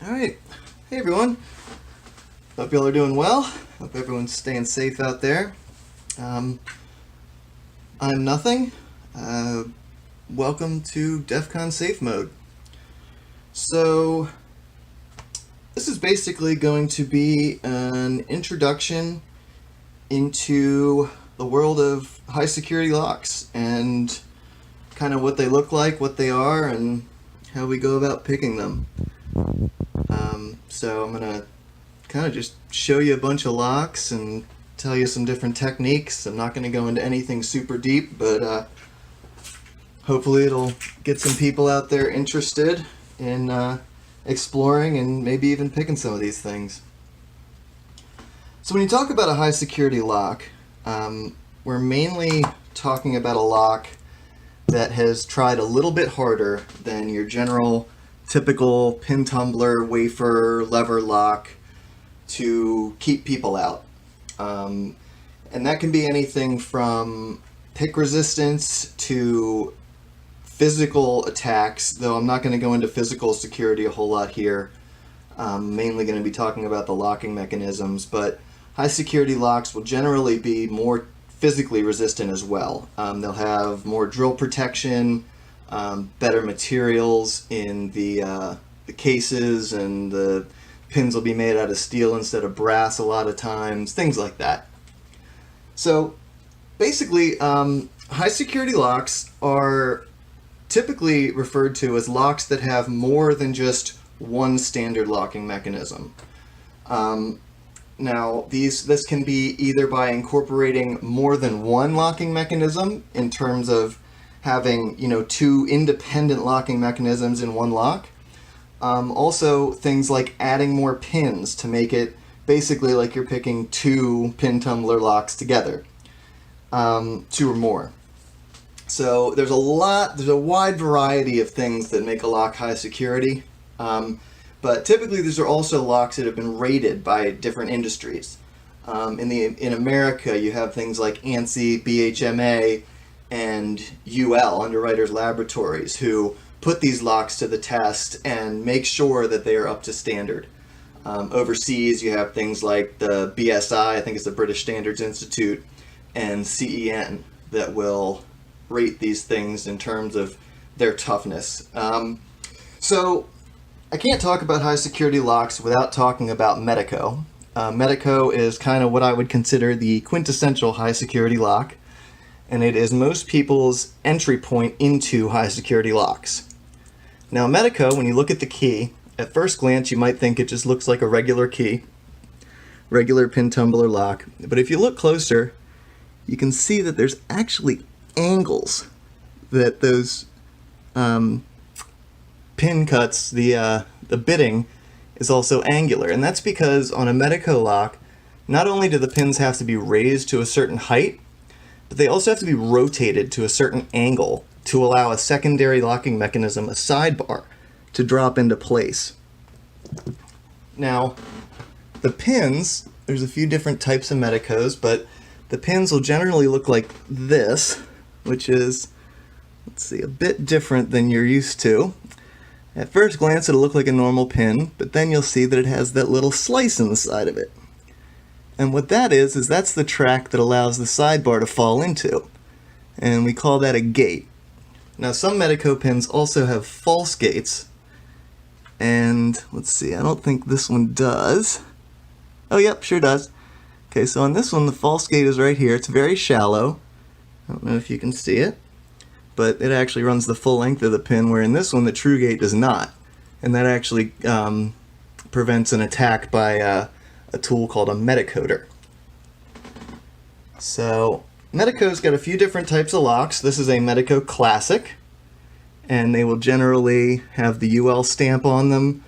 Alright, hey everyone. Hope y'all are doing well. Hope everyone's staying safe out there. I'm Nothing. Welcome to DEFCON Safe Mode. So, this is basically going to be an introduction into the world of high security locks and kind of what they look like, what they are, and how we go about picking them. So I'm going to kind of just show you a bunch of locks and tell you some different techniques. I'm not going to go into anything super deep, but hopefully it'll get some people out there interested in exploring and maybe even picking some of these things. So when you talk about a high security lock, we're mainly talking about a lock that has tried a little bit harder than your general typical pin tumbler, wafer, lever lock to keep people out. And that can be anything from pick resistance to physical attacks, though I'm not going to go into physical security a whole lot here. I'm mainly going to be talking about the locking mechanisms, but high security locks will generally be more physically resistant as well. They'll have more drill protection, better materials in the cases, and the pins will be made out of steel instead of brass a lot of times, things like that. So basically, high security locks are typically referred to as locks that have more than just one standard locking mechanism. Now, this can be either by incorporating more than one locking mechanism in terms of having, two independent locking mechanisms in one lock. Also, things like adding more pins to make it basically like you're picking two pin tumbler locks together, two or more. So there's a wide variety of things that make a lock high security. But typically these are also locks that have been rated by different industries. In America, you have things like ANSI, BHMA, and UL, Underwriters Laboratories, who put these locks to the test and make sure that they are up to standard. Overseas, you have things like the BSI, I think it's the British Standards Institute, and CEN that will rate these things in terms of their toughness. So I can't talk about high security locks without talking about Medeco. Medeco is kind of what I would consider the quintessential high security lock, and it is most people's entry point into high security locks. Now, Medeco, when you look at the key, at first glance you might think it just looks like a regular key, regular pin tumbler lock, but if you look closer, you can see that there's actually angles that those pin cuts, the bitting is also angular, and that's because on a Medeco lock, not only do the pins have to be raised to a certain height, but they also have to be rotated to a certain angle to allow a secondary locking mechanism, a sidebar, to drop into place. Now, the pins, there's a few different types of Medecos, but the pins will generally look like this, which is, let's see, a bit different than you're used to. At first glance, it'll look like a normal pin, but then you'll see that it has that little slice in the side of it. And what that is that's the track that allows the sidebar to fall into. And we call that a gate. Now, some Medeco pins also have false gates. And let's see, I don't think this one does. Oh, yep, sure does. Okay, so on this one, the false gate is right here. It's very shallow. I don't know if you can see it, but it actually runs the full length of the pin, where in this one, the true gate does not. And that actually prevents an attack by a tool called a Medecoder. So Medeco's got a few different types of locks. This is a Medico Classic, and they will generally have the UL stamp on them,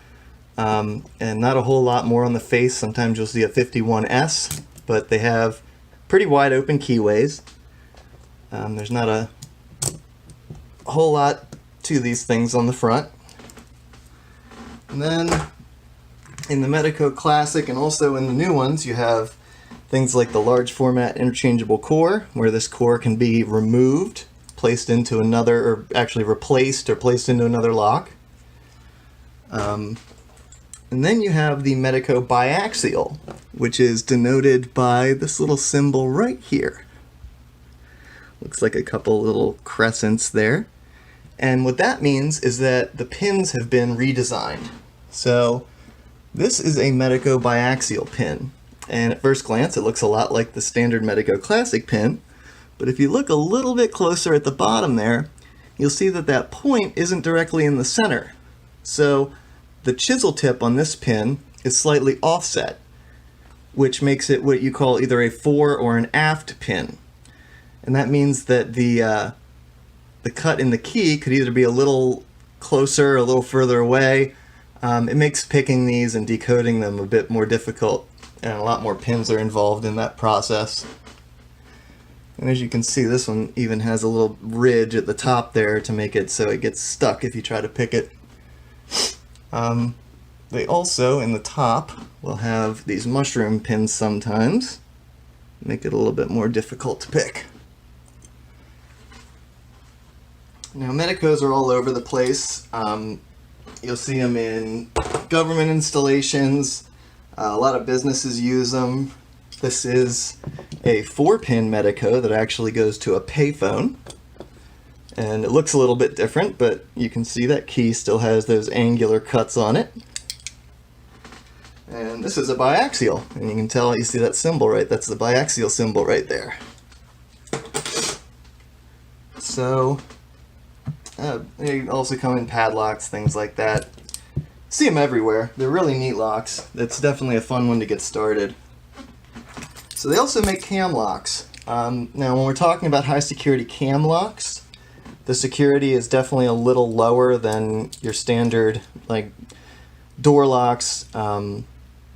and not a whole lot more on the face. Sometimes you'll see a 51S, but they have pretty wide open keyways. There's not a whole lot to these things on the front. And then in the Medico Classic and also in the new ones, you have things like the large format interchangeable core, where this core can be removed, placed into another, or actually replaced or placed into another lock. And And then you have the Medeco Biaxial, which is denoted by this little symbol right here. Looks like a couple little crescents there. And what that means is that the pins have been redesigned. So this is a Medeco Biaxial pin. And at first glance, it looks a lot like the standard Medeco Classic pin. But if you look a little bit closer at the bottom there, you'll see that that point isn't directly in the center. So the chisel tip on this pin is slightly offset, which makes it what you call either a fore or an aft pin. And that means that the cut in the key could either be a little closer or a little further away. It makes picking these and decoding them a bit more difficult, and a lot more pins are involved in that process. And as you can see, this one even has a little ridge at the top there to make it so it gets stuck if you try to pick it. They also, in the top, will have these mushroom pins sometimes, make it a little bit more difficult to pick. Now, Medecos are all over the place. You'll see them in government installations. A lot of businesses use them. This is a 4-pin Medeco that actually goes to a payphone. And it looks a little bit different, but you can see that key still has those angular cuts on it. And this is a biaxial, and you can tell, you see that symbol, right? That's the biaxial symbol right there. So, they also come in padlocks, things like that. See them everywhere. They're really neat locks. That's definitely a fun one to get started. So they also make cam locks. Now, when we're talking about high security cam locks, the security is definitely a little lower than your standard, like door locks,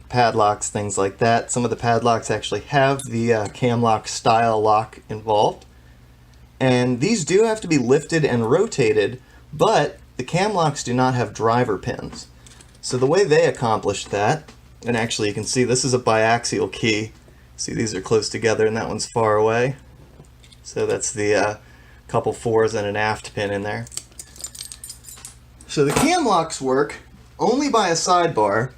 padlocks, things like that. Some of the padlocks actually have the cam lock style lock involved. And these do have to be lifted and rotated, but the cam locks do not have driver pins. So the way they accomplish that, and actually you can see this is a biaxial key. See, these are close together and that one's far away. So that's the couple fores and an aft pin in there. So the cam locks work only by a sidebar,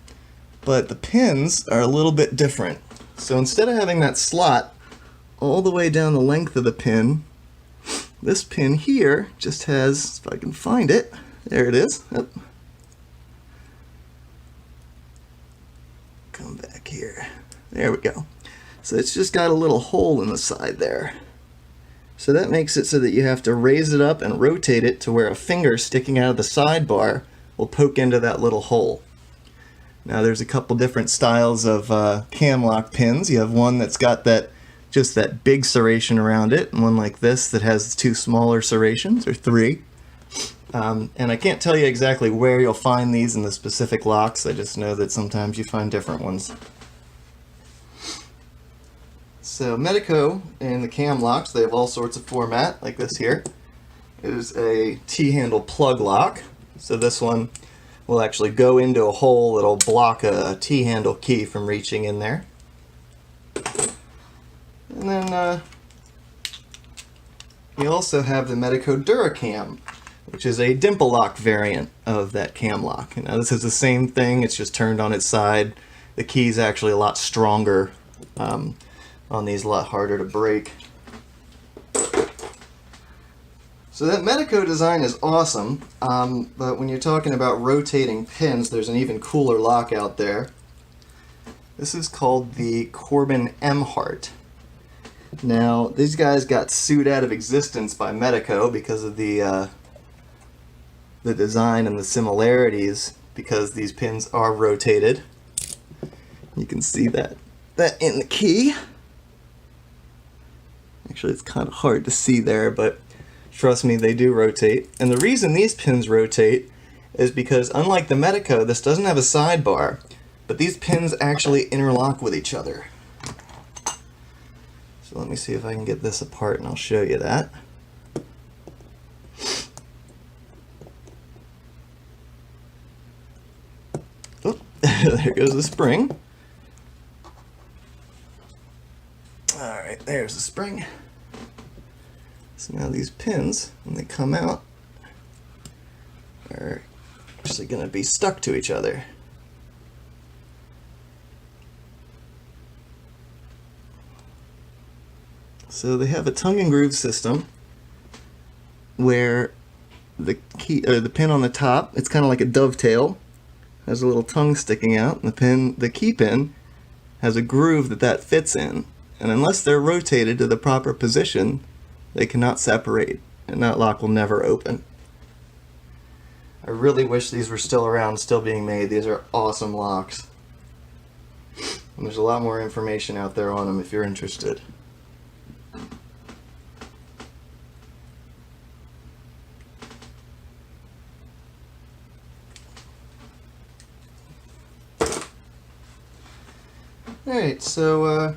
but the pins are a little bit different. So instead of having that slot all the way down the length of the pin, this pin here just has, if I can find it, there it is. Yep. Come back here. There we go. So it's just got a little hole in the side there. So that makes it so that you have to raise it up and rotate it to where a finger sticking out of the sidebar will poke into that little hole. Now there's a couple different styles of cam lock pins. You have one that's got that just that big serration around it, and one like this that has 2 smaller serrations, or 3. And I can't tell you exactly where you'll find these in the specific locks. I just know that sometimes you find different ones. So Medeco and the cam locks, they have all sorts of format, like this here. It is a T-handle plug lock. So this one will actually go into a hole that'll block a T-handle key from reaching in there. And then you also have the Medeco Duracam, which is a Dimple Lock variant of that cam lock. Now this is the same thing, it's just turned on its side. The key's actually a lot stronger on these, a lot harder to break. So that Medeco design is awesome, but when you're talking about rotating pins, there's an even cooler lock out there. This is called the Corbin M Heart. Now, these guys got sued out of existence by Medeco because of the design and the similarities, because these pins are rotated. You can see that in the key. Actually, it's kind of hard to see there, but trust me, they do rotate. And the reason these pins rotate is because, unlike the Medeco, this doesn't have a sidebar, but these pins actually interlock with each other. So let me see if I can get this apart and I'll show you that. Oh, there goes the spring. Alright, there's the spring. So now these pins, when they come out, are actually going to be stuck to each other. So they have a tongue and groove system where the key or the pin on the top, it's kind of like a dovetail, has a little tongue sticking out, and the key pin has a groove that fits in, and unless they're rotated to the proper position, they cannot separate, and that lock will never open. I really wish these were still around, still being made. These are awesome locks. And there's a lot more information out there on them if you're interested. Alright, so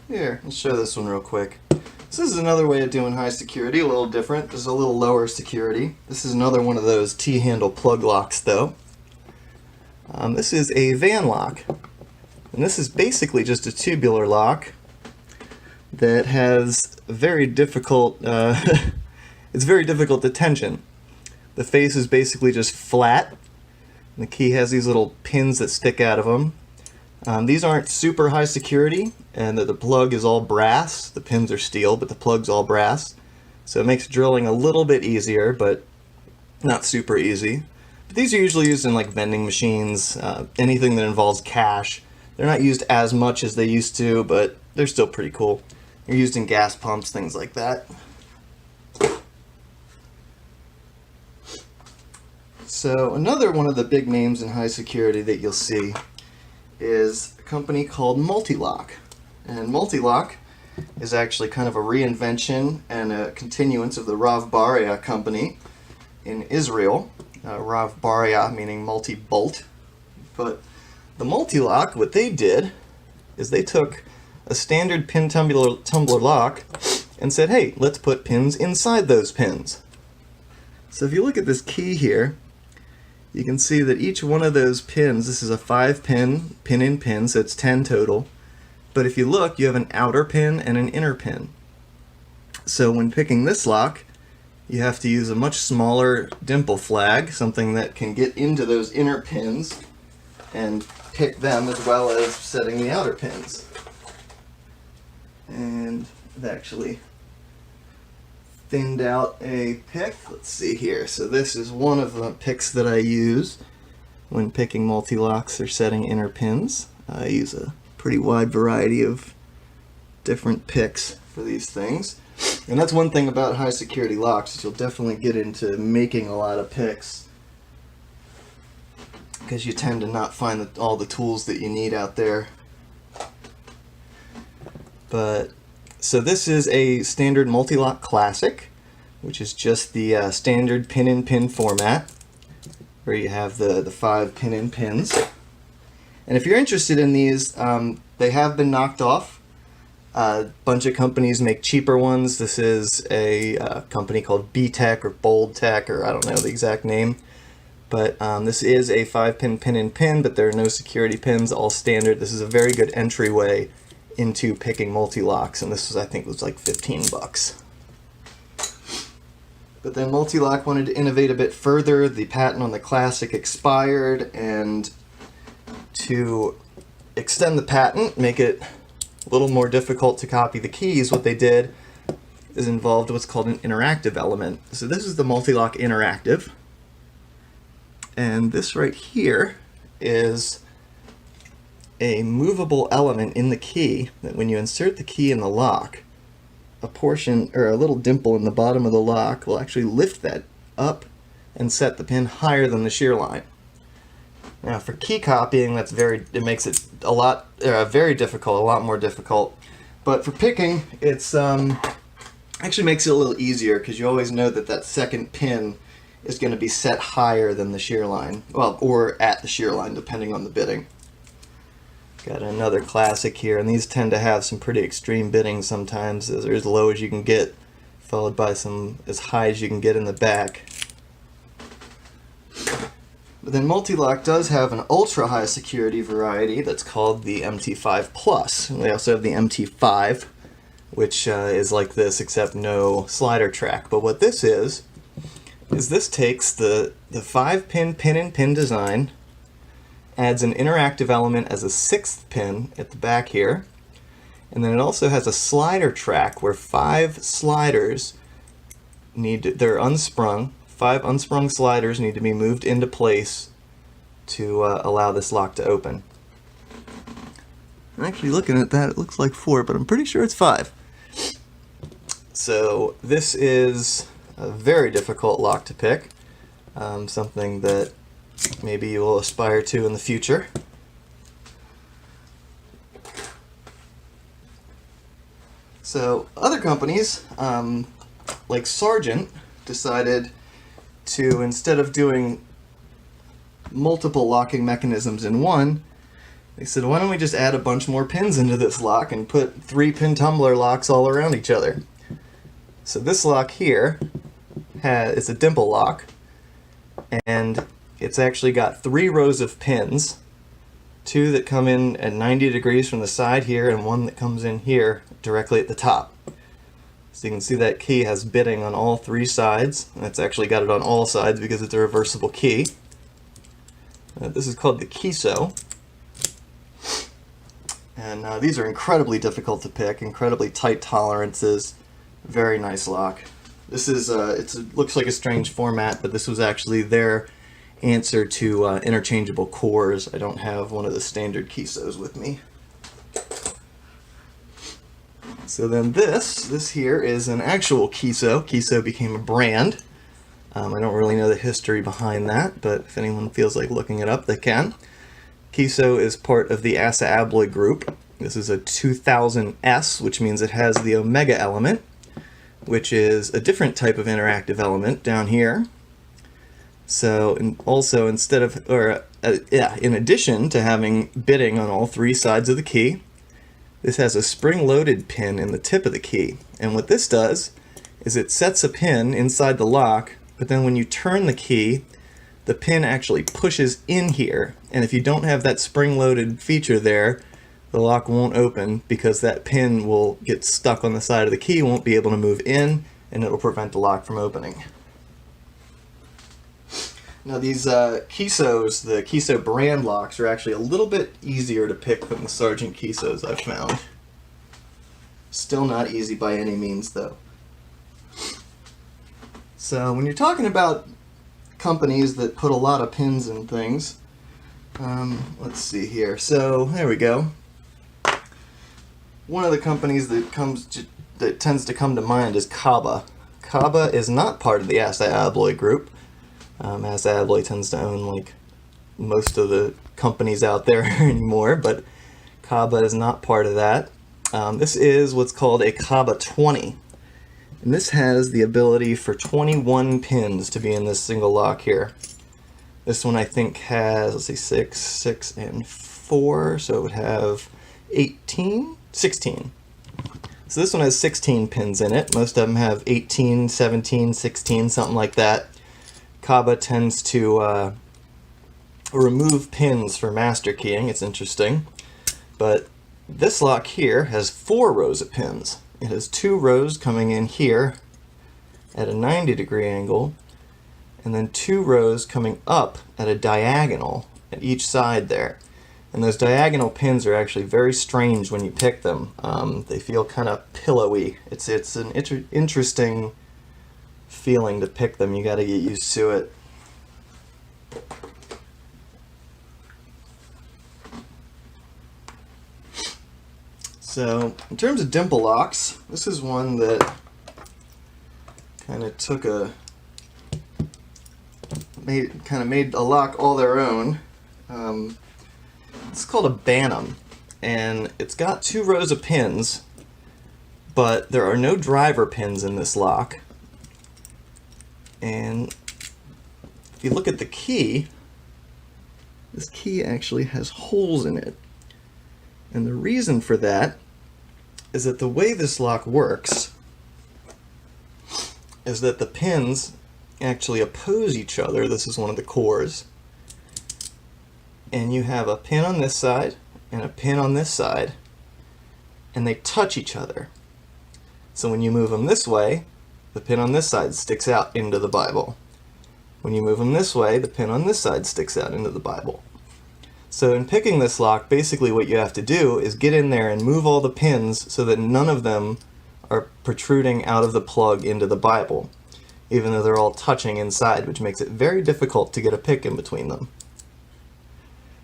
here, let's show this one real quick. This is another way of doing high security, a little different. This is a little lower security. This is another one of those T-handle plug locks though. This is a van lock. And this is basically just a tubular lock that has very difficult, it's very difficult to tension. The face is basically just flat. And the key has these little pins that stick out of them. These aren't super high security, and the plug is all brass. The pins are steel, but the plug's all brass. So it makes drilling a little bit easier, but not super easy. But these are usually used in like vending machines, anything that involves cash. They're not used as much as they used to, but they're still pretty cool. They're used in gas pumps, things like that. So another one of the big names in high security that you'll see is a company called Multi-Lock. And Multi-Lock is actually kind of a reinvention and a continuance of the Rav Baria company in Israel. Rav Baria meaning multi-bolt. But the Multi-Lock, what they did is they took a standard pin tumbler lock and said, hey, let's put pins inside those pins. So if you look at this key here, you can see that each one of those pins, this is a 5-pin, pin-in-pin, so it's 10 total. But if you look, you have an outer pin and an inner pin. So when picking this lock, you have to use a much smaller dimple flag, something that can get into those inner pins and pick them as well as setting the outer pins. And I've actually thinned out a pick. Let's see here. So this is one of the picks that I use when picking multi-locks or setting inner pins. I use a pretty wide variety of different picks for these things. And that's one thing about high security locks, is you'll definitely get into making a lot of picks because you tend to not find all the tools that you need out there. But so this is a standard Multi-Lock Classic, which is just the standard pin-in-pin format, where you have the 5 pin-in-pins. And if you're interested in these, they have been knocked off. A bunch of companies make cheaper ones. This is a company called B-Tech or Bold Tech, or I don't know the exact name. But this is a 5-pin pin-in-pin, but there are no security pins, all standard. This is a very good entryway into picking multi-locks, and this was, I think, was like 15 bucks. But then Multi-Lock wanted to innovate a bit further. The patent on the Classic expired, and to extend the patent, make it a little more difficult to copy the keys, what they did is involved what's called an interactive element. So this is the Multi-Lock Interactive, and this right here is a movable element in the key that when you insert the key in the lock, a portion or a little dimple in the bottom of the lock will actually lift that up and set the pin higher than the shear line. Now for key copying, it makes it very difficult, a lot more difficult. But for picking, it's actually makes it a little easier, because you always know that second pin is going to be set higher than the shear line, well, or at the shear line, depending on the bitting. Got another Classic here, and these tend to have some pretty extreme bitting sometimes. Those are as low as you can get, followed by some as high as you can get in the back. But then Multi-Lock does have an ultra high security variety that's called the MT5 Plus. And they also have the MT5, which is like this except no slider track. But what this is this takes the 5-pin pin-in-pin design, adds an interactive element as a 6th pin at the back here, And then it also has a slider track where 5 sliders they're unsprung. 5 unsprung sliders need to be moved into place to allow this lock to open. Actually, looking at that, it looks like 4, but I'm pretty sure it's 5. So this is a very difficult lock to pick, something that maybe you will aspire to in the future. So other companies, like Sargent, decided to, instead of doing multiple locking mechanisms in one, they said, why don't we just add a bunch more pins into this lock and put 3 pin tumbler locks all around each other. So this lock here is a dimple lock, and it's actually got 3 rows of pins, 2 that come in at 90 degrees from the side here, and 1 that comes in here directly at the top. So you can see that key has bitting on all 3 sides, and it's actually got it on all sides because it's a reversible key. This is called the Kiso. And these are incredibly difficult to pick, incredibly tight tolerances, very nice lock. This is, it looks like a strange format, but this was actually their answer to interchangeable cores. I don't have one of the standard Kisos with me. So then this here is an actual Kiso. Kiso became a brand. I don't really know the history behind that, but if anyone feels like looking it up, they can. Kiso is part of the ASA Abloy group. This is a 2000S, which means it has the Omega element, which is a different type of interactive element down here. So, and also instead of, in addition to having bitting on all 3 sides of the key, this has a spring-loaded pin in the tip of the key. And what this does is it sets a pin inside the lock, but then when you turn the key, the pin actually pushes in here. And if you don't have that spring-loaded feature there, the lock won't open because that pin will get stuck on the side of the key, won't be able to move in, and it'll prevent the lock from opening. Now these Kisos, the Kiso brand locks, are actually a little bit easier to pick than the Sargent Kisos I've found. Still not easy by any means though. So when you're talking about companies that put a lot of pins in things, let's see here. So there we go. One of the companies that tends to come to mind is Kaba. Kaba is not part of the ASA Abloy group. ASA Abloy tends to own like most of the companies out there anymore, but Kaba is not part of that. This is what's called a Kaba 20. And this has the ability for 21 pins to be in this single lock here. This one I think has, let's see, 6, 6, and 4, so it would have 16. So this one has 16 pins in it. Most of them have 18, 17, 16, something like that. Kaba tends to remove pins for master keying. It's interesting. But this lock here has 4 rows of pins. It has 2 rows coming in here at a 90-degree angle, and then 2 rows coming up at a diagonal at each side there. And those diagonal pins are actually very strange when you pick them. They feel kind of pillowy. It's an interesting feeling to pick them. You got to get used to it. So in terms of dimple locks, this is one that kind of took made a lock all their own. It's called a Bantam, and it's got 2 rows of pins, but there are no driver pins in this lock. And if you look at the key, this key actually has holes in it. And the reason for that is that the way this lock works is that the pins actually oppose each other. This is one of the cores. And you have a pin on this side and a pin on this side, and they touch each other. So when you move them this way, the pin on this side sticks out into the Bible. When you move them this way, the pin on this side sticks out into the Bible. So in picking this lock, basically what you have to do is get in there and move all the pins so that none of them are protruding out of the plug into the Bible, even though they're all touching inside, which makes it very difficult to get a pick in between them.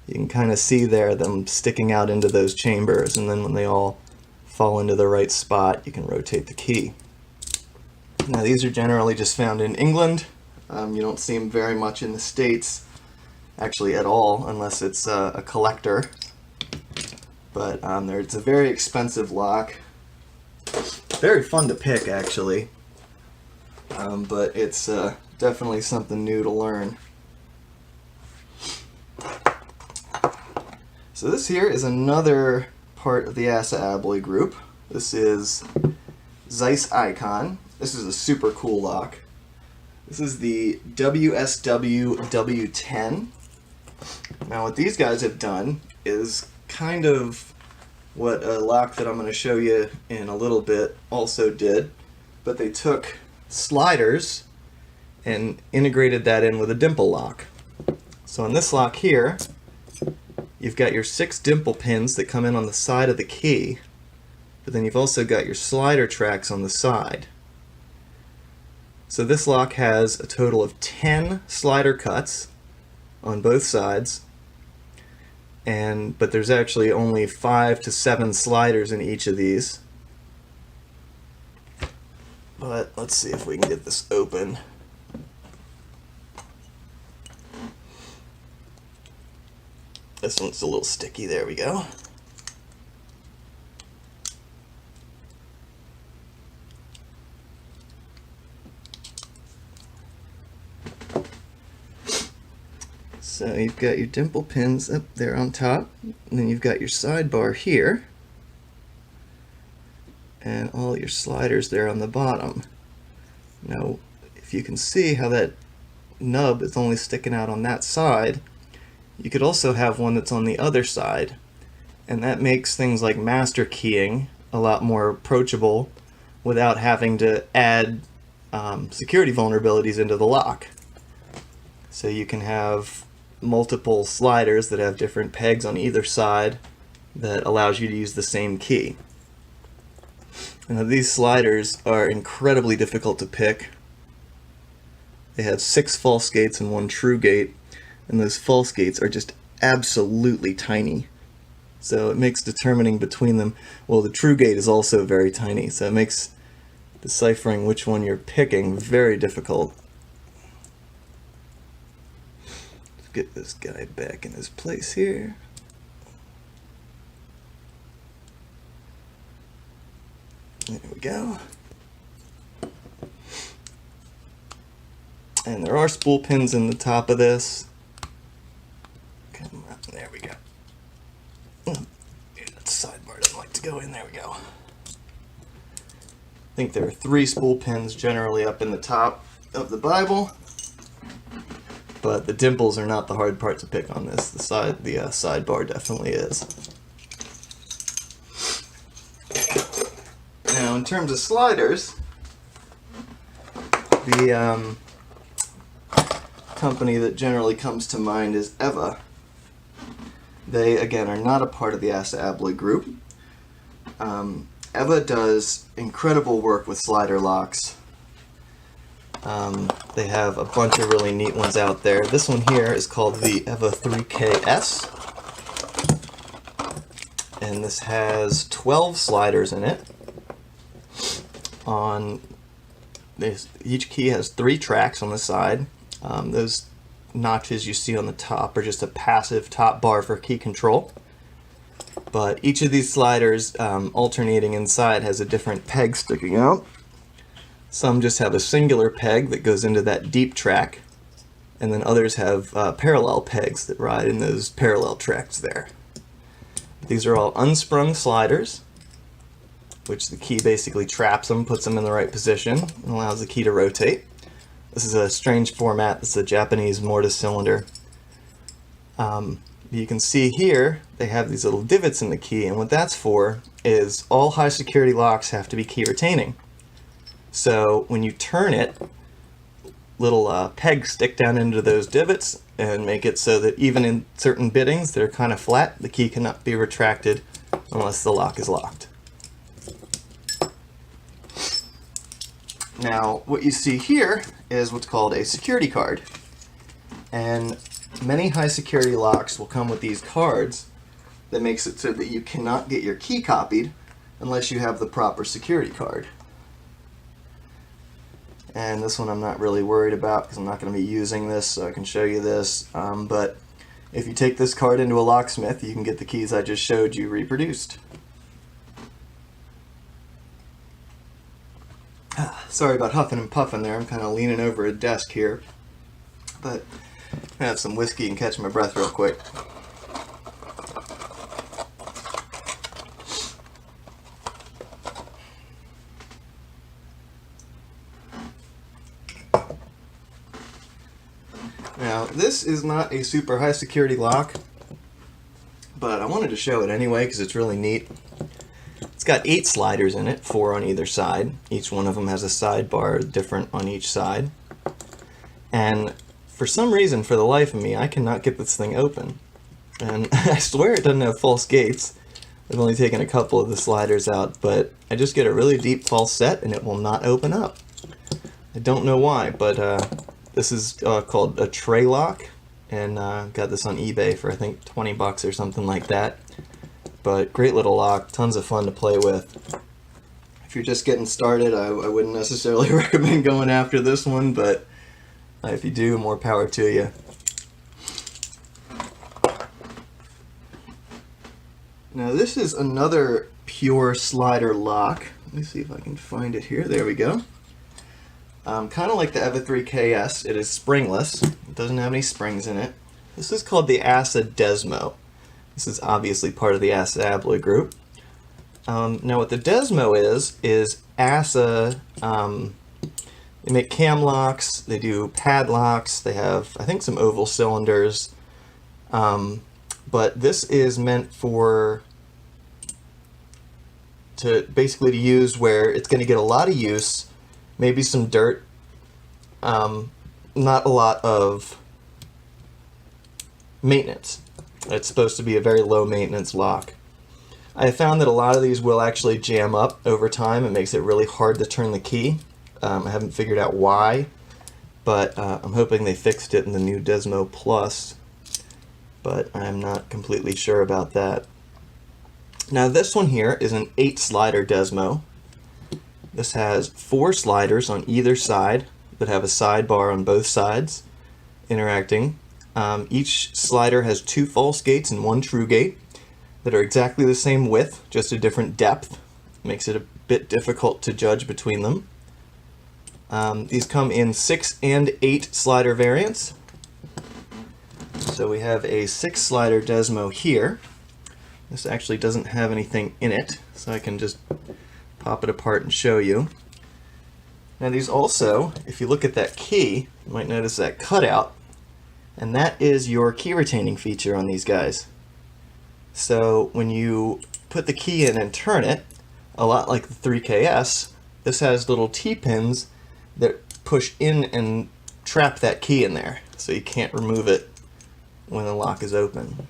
You can kind of see there them sticking out into those chambers, and then when they all fall into the right spot, you can rotate the key. Now these are generally just found in England. You don't see them very much in the States, actually at all, unless it's a collector. But it's a very expensive lock. Very fun to pick, actually. But it's definitely something new to learn. So this here is another part of the ASSA ABLOY group. This is Zeiss Icon. This is a super cool lock. This is the WSW W10. Now what these guys have done is kind of what a lock that I'm going to show you in a little bit also did, but they took sliders and integrated that in with a dimple lock. So in this lock here, you've got your 6 dimple pins that come in on the side of the key, but then you've also got your slider tracks on the side. So this lock has a total of 10 slider cuts on both sides, but there's actually only 5 to 7 sliders in each of these. But let's see if we can get this open. This one's a little sticky, there we go. So you've got your dimple pins up there on top, and then you've got your sidebar here, and all your sliders there on the bottom. Now, if you can see how that nub is only sticking out on that side, you could also have one that's on the other side, and that makes things like master keying a lot more approachable without having to add security vulnerabilities into the lock. So you can have multiple sliders that have different pegs on either side that allows you to use the same key. Now these sliders are incredibly difficult to pick. They have 6 false gates and 1 true gate, and those false gates are just absolutely tiny. So it makes determining between them, well, the true gate is also very tiny, so it makes deciphering which one you're picking very difficult. Get this guy back in his place here. There we go. And there are spool pins in the top of this. Come on, there we go. Yeah, that sidebar doesn't like to go in. There we go. I think there are 3 spool pins generally up in the top of the Bible. But the dimples are not the hard part to pick on this. The sidebar definitely is. Now, in terms of sliders, the company that generally comes to mind is Eva. They, again, are not a part of the ASSA ABLOY group. Eva does incredible work with slider locks. They have a bunch of really neat ones out there. This one here is called the Eva 3KS, and this has 12 sliders in it. Each key has 3 tracks on the side. Those notches you see on the top are just a passive top bar for key control. But each of these sliders alternating inside has a different peg sticking out. Some just have a singular peg that goes into that deep track, and then others have parallel pegs that ride in those parallel tracks there. These are all unsprung sliders, which the key basically traps them, puts them in the right position, and allows the key to rotate. This is a strange format. It's a Japanese mortise cylinder. You can see here they have these little divots in the key, and what that's for is all high security locks have to be key retaining. So when you turn it, little pegs stick down into those divots, and make it so that even in certain bittings that are kind of flat, the key cannot be retracted unless the lock is locked. Now, what you see here is what's called a security card. And many high security locks will come with these cards that makes it so that you cannot get your key copied unless you have the proper security card. And this one I'm not really worried about because I'm not going to be using this, so I can show you this. But if you take this card into a locksmith, you can get the keys I just showed you reproduced. Sorry about huffing and puffing there. I'm kind of leaning over a desk here. But I'm going to have some whiskey and catch my breath real quick. Now, this is not a super high security lock, but I wanted to show it anyway because it's really neat. It's got 8 sliders in it, 4 on either side. Each one of them has a sidebar different on each side. And for some reason, for the life of me, I cannot get this thing open. And I swear it doesn't have false gates. I've only taken a couple of the sliders out, but I just get a really deep false set and it will not open up. I don't know why, but this is called a tray lock, and got this on eBay for I think 20 bucks or something like that. But great little lock, tons of fun to play with. If you're just getting started, I wouldn't necessarily recommend going after this one, but if you do, more power to you. Now this is another pure slider lock. Let me see if I can find it here. There we go. Kind of like the EVA 3KS, it is springless. It doesn't have any springs in it. This is called the Acid Desmo. This is obviously part of the Acid Abloy group. Now what the Desmo is ASA, they make cam locks, they do padlocks, they have I think some oval cylinders, but this is meant to basically use where it's going to get a lot of use, maybe some dirt, not a lot of maintenance. It's supposed to be a very low maintenance lock. I found that a lot of these will actually jam up over time. It makes it really hard to turn the key. I haven't figured out why, but I'm hoping they fixed it in the new Desmo Plus, but I'm not completely sure about that. Now this one here is an 8 slider Desmo. This has 4 sliders on either side that have a sidebar on both sides interacting. Each slider has 2 false gates and 1 true gate that are exactly the same width, just a different depth. Makes it a bit difficult to judge between them. These come in 6 and 8 slider variants. So we have a 6 slider Desmo here. This actually doesn't have anything in it, so I can just pop it apart and show you. Now these also, if you look at that key, you might notice that cutout, and that is your key retaining feature on these guys. So when you put the key in and turn it, a lot like the 3KS, this has little T-pins that push in and trap that key in there, so you can't remove it when the lock is open.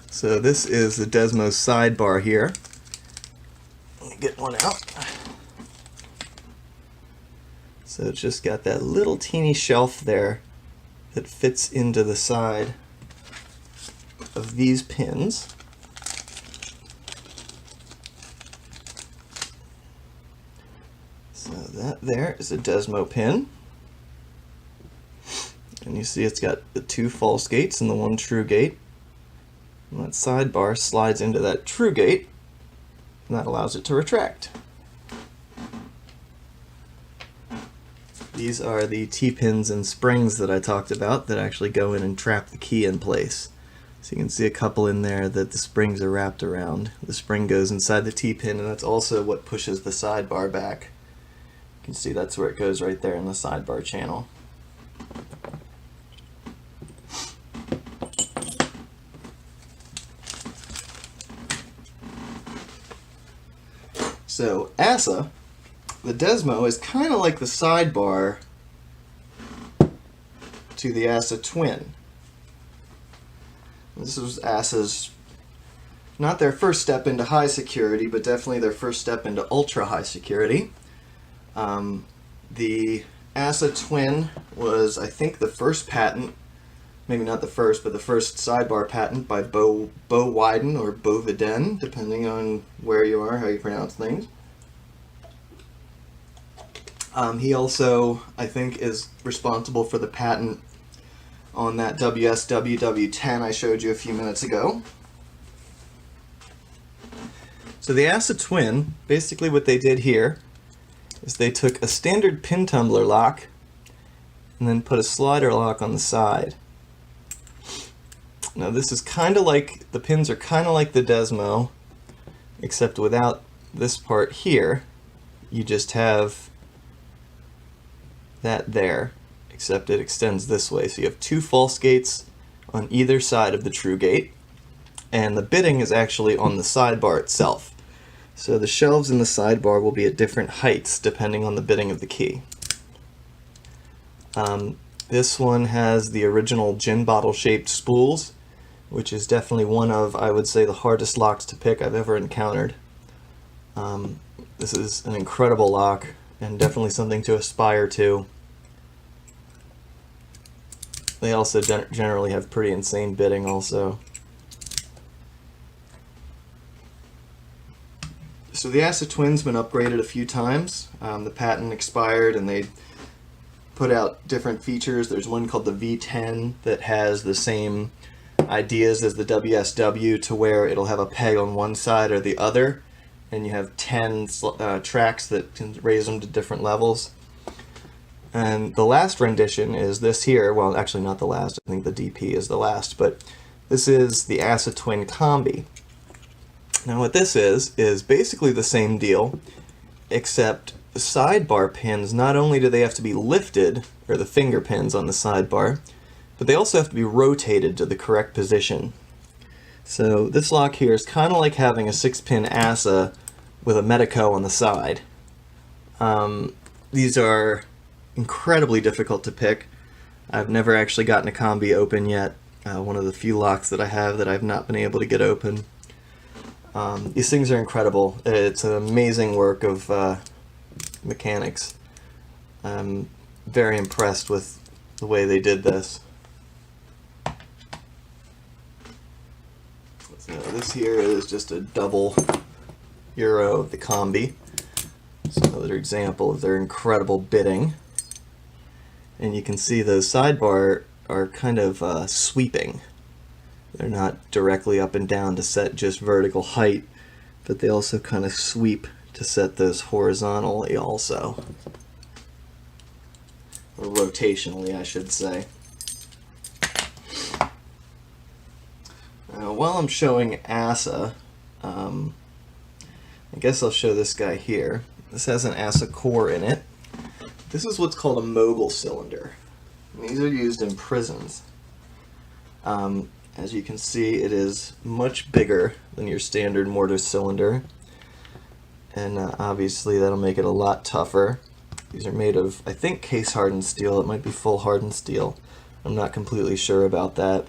So this is the Desmo sidebar here. Let me get one out. So it's just got that little teeny shelf there that fits into the side of these pins. So that there is a Desmo pin. And you see it's got the 2 false gates and the 1 true gate. And that sidebar slides into that true gate, and that allows it to retract. These are the T-pins and springs that I talked about that actually go in and trap the key in place. So you can see a couple in there that the springs are wrapped around. The spring goes inside the T-pin, and that's also what pushes the sidebar back. You can see that's where it goes right there in the sidebar channel. So ASA, the Desmo, is kind of like the sidebar to the Acid Twin. This was Acid's, not their first step into high security, but definitely their first step into ultra high security. The Acid Twin was, I think, the first patent, maybe not the first, but the first sidebar patent by Bo Widen or Bo Viden, depending on where you are, how you pronounce things. He also, I think, is responsible for the patent on that WSW W10 I showed you a few minutes ago. So the Acid Twin, basically what they did here is they took a standard pin tumbler lock and then put a slider lock on the side. Now this is kind of like, the pins are kind of like the Desmo, except without this part here. You just have that there, except it extends this way. So you have two false gates on either side of the true gate, and the bitting is actually on the sidebar itself. So the shelves in the sidebar will be at different heights depending on the bitting of the key. This one has the original gin bottle shaped spools, which is definitely one of, I would say, the hardest locks to pick I've ever encountered. This is an incredible lock and definitely something to aspire to. They also generally have pretty insane bitting also. So the Acid Twin's been upgraded a few times. The patent expired and they put out different features. There's one called the V10 that has the same ideas as the WSW, to where it'll have a peg on one side or the other, and you have 10 tracks that can raise them to different levels. And the last rendition is this here. Well, actually not the last. I think the DP is the last, but this is the Acid Twin Combi. Now what this is basically the same deal, except the sidebar pins, not only do they have to be lifted, or the finger pins on the sidebar, but they also have to be rotated to the correct position. So this lock here is kind of like having a 6-pin ASA with a Medeco on the side. These are incredibly difficult to pick. I've never actually gotten a Combi open yet. One of the few locks that I have that I've not been able to get open. These things are incredible. It's an amazing work of mechanics. I'm very impressed with the way they did this. So this here is just a double Euro of the Combi. It's another example of their incredible bitting. And you can see the sidebar are kind of sweeping. They're not directly up and down to set just vertical height, but they also kind of sweep to set those horizontally also. Or rotationally, I should say. While I'm showing ASA, I guess I'll show this guy here. This has an ASA core in it. This is what's called a mogul cylinder. And these are used in prisons. As you can see, it is much bigger than your standard mortise cylinder, and obviously that'll make it a lot tougher. These are made of, I think, case hardened steel. It might be full hardened steel. I'm not completely sure about that.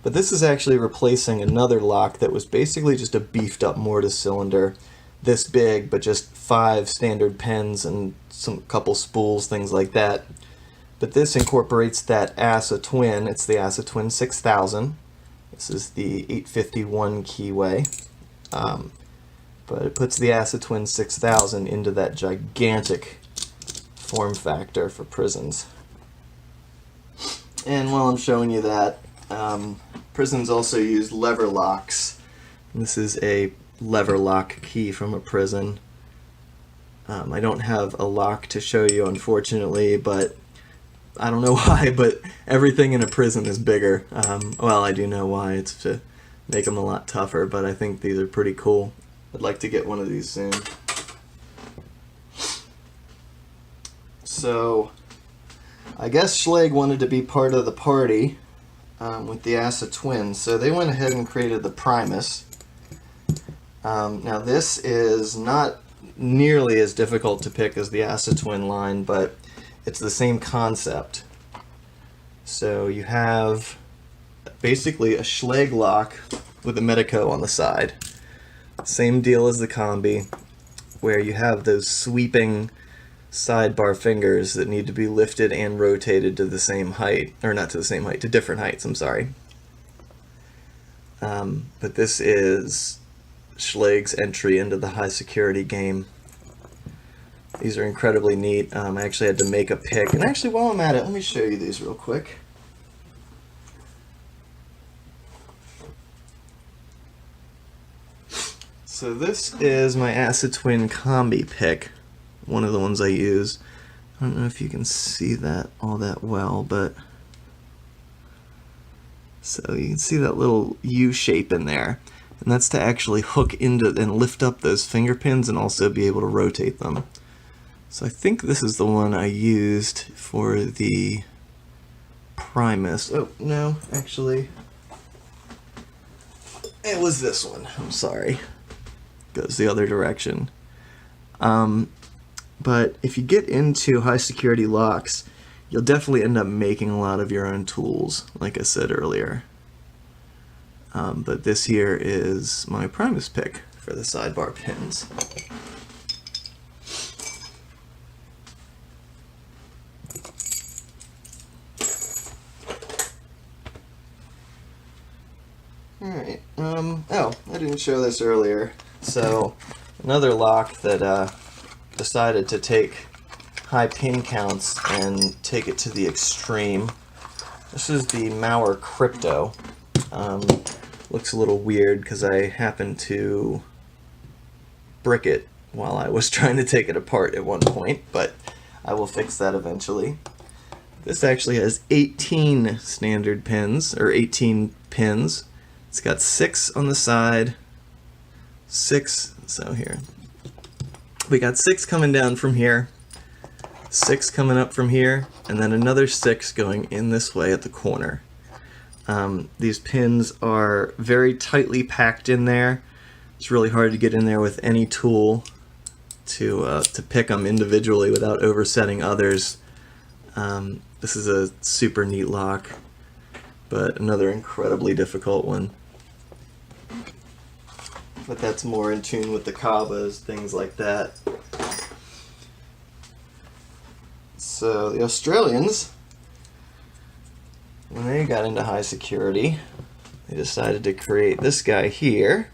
But this is actually replacing another lock that was basically just a beefed up mortise cylinder, this big, but just 5 standard pins and some couple spools, things like that. But this incorporates that ASA Twin. It's the ASA Twin 6000. This is the 851 keyway. But it puts the ASA Twin 6000 into that gigantic form factor for prisons. And while I'm showing you that, prisons also use lever locks. This is a lever lock key from a prison. I don't have a lock to show you, unfortunately, but I don't know why, but everything in a prison is bigger. Well, I do know why. It's to make them a lot tougher, but I think these are pretty cool. I'd like to get one of these soon. So, I guess Schlage wanted to be part of the party with the ASA Twin, so they went ahead and created the Primus. Now this is not nearly as difficult to pick as the ASA Twin line, but it's the same concept. So you have basically a Schlage lock with a Medeco on the side. Same deal as the Combi, where you have those sweeping sidebar fingers that need to be lifted and rotated to the same height, or not to the same height, to different heights, I'm sorry. But this is Schlage's entry into the high security game. These are incredibly neat. I actually had to make a pick, and actually while I'm at it, let me show you these real quick. So this is my Acid Twin Combi pick, one of the ones I use. I don't know if you can see that all that well, but so you can see that little U shape in there, and that's to actually hook into and lift up those finger pins and also be able to rotate them. So I think this is the one I used for the Primus. Oh, no, actually, it was this one. I'm sorry. Goes the other direction. But if you get into high security locks, you'll definitely end up making a lot of your own tools, like I said earlier. But this here is my Primus pick for the sidebar pins. Alright, oh, I didn't show this earlier. So, another lock that decided to take high pin counts and take it to the extreme. This is the Mauer Crypto. Looks a little weird because I happened to brick it while I was trying to take it apart at one point, but I will fix that eventually. This actually has 18 standard pins, or 18 pins. It's got 6 on the side, 6, so here. We got 6 coming down from here, 6 coming up from here, and then another 6 going in this way at the corner. These pins are very tightly packed in there. It's really hard to get in there with any tool to pick them individually without oversetting others. This is a super neat lock, but another incredibly difficult one. But that's more in tune with the Cabas, things like that. So the Australians, when they got into high security, they decided to create this guy here.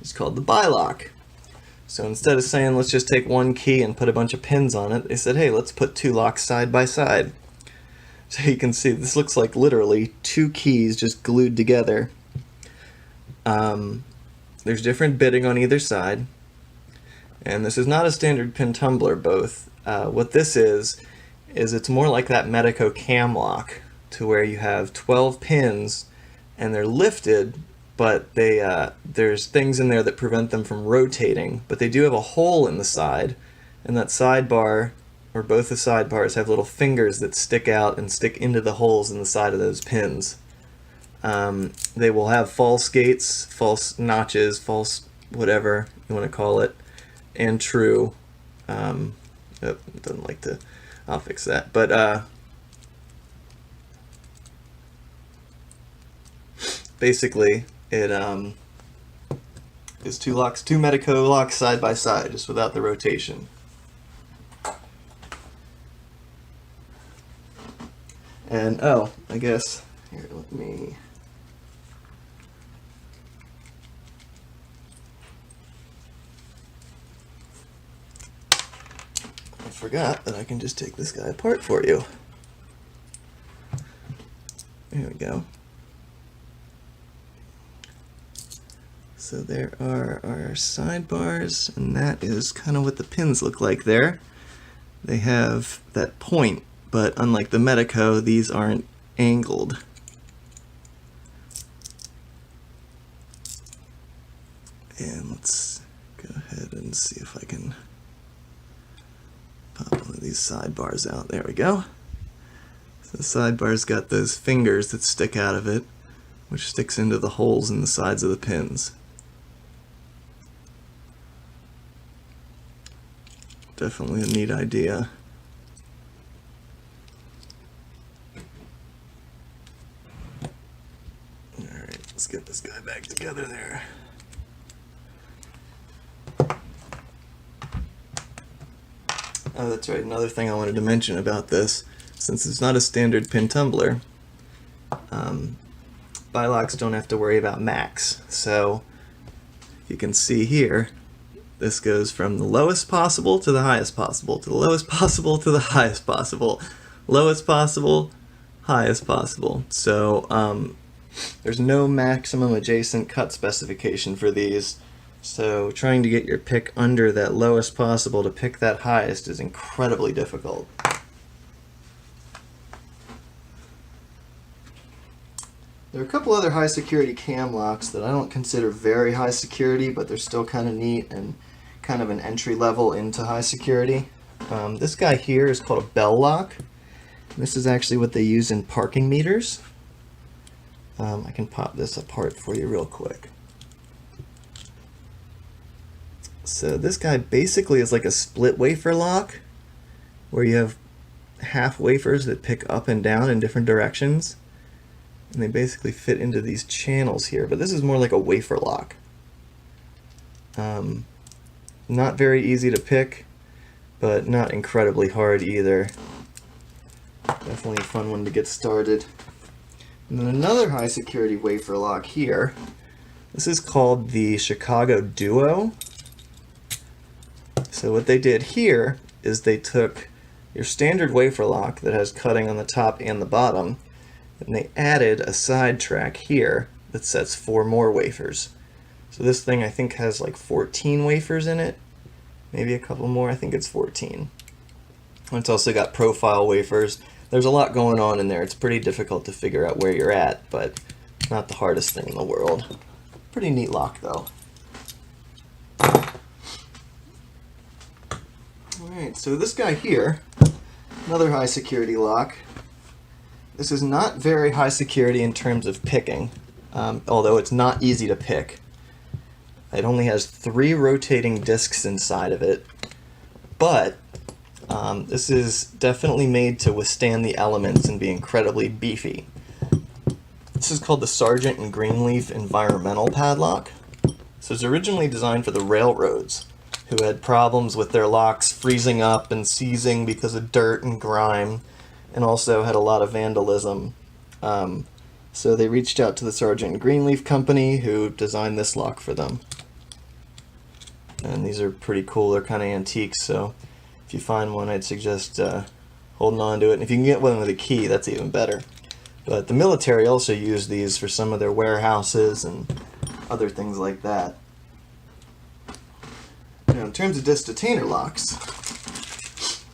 It's called the Padlock. So instead of saying let's just take one key and put a bunch of pins on it, they said, hey, let's put 2 locks side by side. So you can see this looks like literally 2 keys just glued together. There's different bitting on either side, and this is not a standard pin tumbler both. What this is it's more like that Medeco cam lock, to where you have 12 pins and they're lifted, but there's things in there that prevent them from rotating, but they do have a hole in the side, and that sidebar, or both the sidebars, have little fingers that stick out and stick into the holes in the side of those pins. They will have false gates, false notches, false whatever you want to call it, and true. It doesn't like to. I'll fix that. But basically, it is 2 locks, 2 Medeco locks side by side, just without the rotation. And oh, I guess here, let me. I forgot that I can just take this guy apart for you. There we go. So there are our sidebars, and that is kind of what the pins look like there. They have that point, but unlike the Medeco, these aren't angled. And let's go ahead and see if I can pop one of these sidebars out. There we go. So the sidebar's got those fingers that stick out of it, which sticks into the holes in the sides of the pins. Definitely a neat idea. Let's get this guy back together there. Oh, that's right. Another thing I wanted to mention about this, since it's not a standard pin tumbler, Bilocks don't have to worry about max. So you can see here, this goes from the lowest possible to the highest possible, to the lowest possible to the highest possible, lowest possible, highest possible. So there's no maximum adjacent cut specification for these. So trying to get your pick under that lowest possible to pick that highest is incredibly difficult. There are a couple other high security cam locks that I don't consider very high security, but they're still kind of neat and kind of an entry level into high security. This guy here is called a bell lock. This is actually what they use in parking meters. I can pop this apart for you real quick. So this guy basically is like a split wafer lock, where you have half wafers that pick up and down in different directions, and they basically fit into these channels here, but this is more like a wafer lock. Not very easy to pick, but not incredibly hard either. Definitely a fun one to get started. And then another high security wafer lock here. This is called the Chicago Duo. So what they did here is they took your standard wafer lock that has cutting on the top and the bottom, and they added a side track here that sets 4 more wafers. So this thing I think has like 14 wafers in it, maybe a couple more. I think it's 14. It's also got profile wafers. There's a lot going on in there. It's pretty difficult to figure out where you're at, but not the hardest thing in the world. Pretty neat lock though. Alright, so this guy here, another high security lock. This is not very high security in terms of picking, although it's not easy to pick. It only has 3 rotating discs inside of it, but this is definitely made to withstand the elements and be incredibly beefy. This is called the Sargent and Greenleaf Environmental Padlock. So it's originally designed for the railroads, who had problems with their locks freezing up and seizing because of dirt and grime, and also had a lot of vandalism. So they reached out to the Sargent and Greenleaf company, who designed this lock for them. And these are pretty cool. They're kind of antiques, so if you find one, I'd suggest holding on to it. And if you can get one with a key, that's even better. But the military also used these for some of their warehouses and other things like that. Now, in terms of disc detainer locks,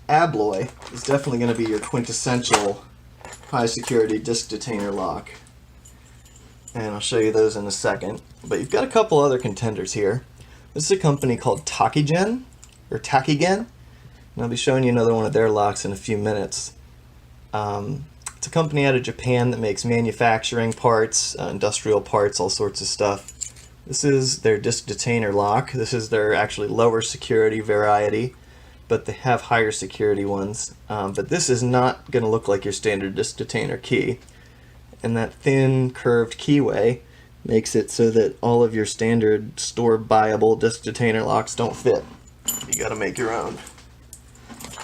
Abloy is definitely going to be your quintessential high security disc detainer lock. And I'll show you those in a second. But you've got a couple other contenders here. This is a company called Takigen, or Takigen. And I'll be showing you another one of their locks in a few minutes. It's a company out of Japan that makes manufacturing parts, industrial parts, all sorts of stuff. This is their disc detainer lock. This is their actually lower security variety, but they have higher security ones. But this is not going to look like your standard disc detainer key. And that thin, curved keyway makes it so that all of your standard store-buyable disc detainer locks don't fit. You got to make your own.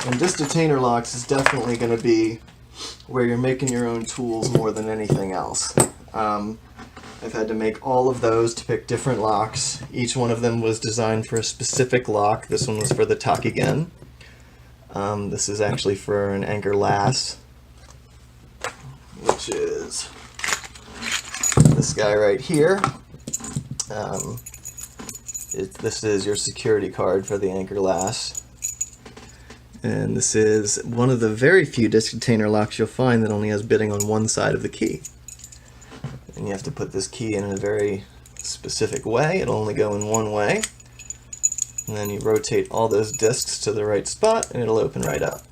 And disc detainer locks is definitely going to be where you're making your own tools more than anything else. I've had to make all of those to pick different locks. Each one of them was designed for a specific lock. This one was for the Takigen. This is actually for an anchor lass, which is this guy right here. This is your security card for the anchor lass. And this is one of the very few disc detainer locks you'll find that only has bitting on one side of the key. And you have to put this key in a very specific way. It'll only go in one way. And then you rotate all those discs to the right spot and it'll open right up.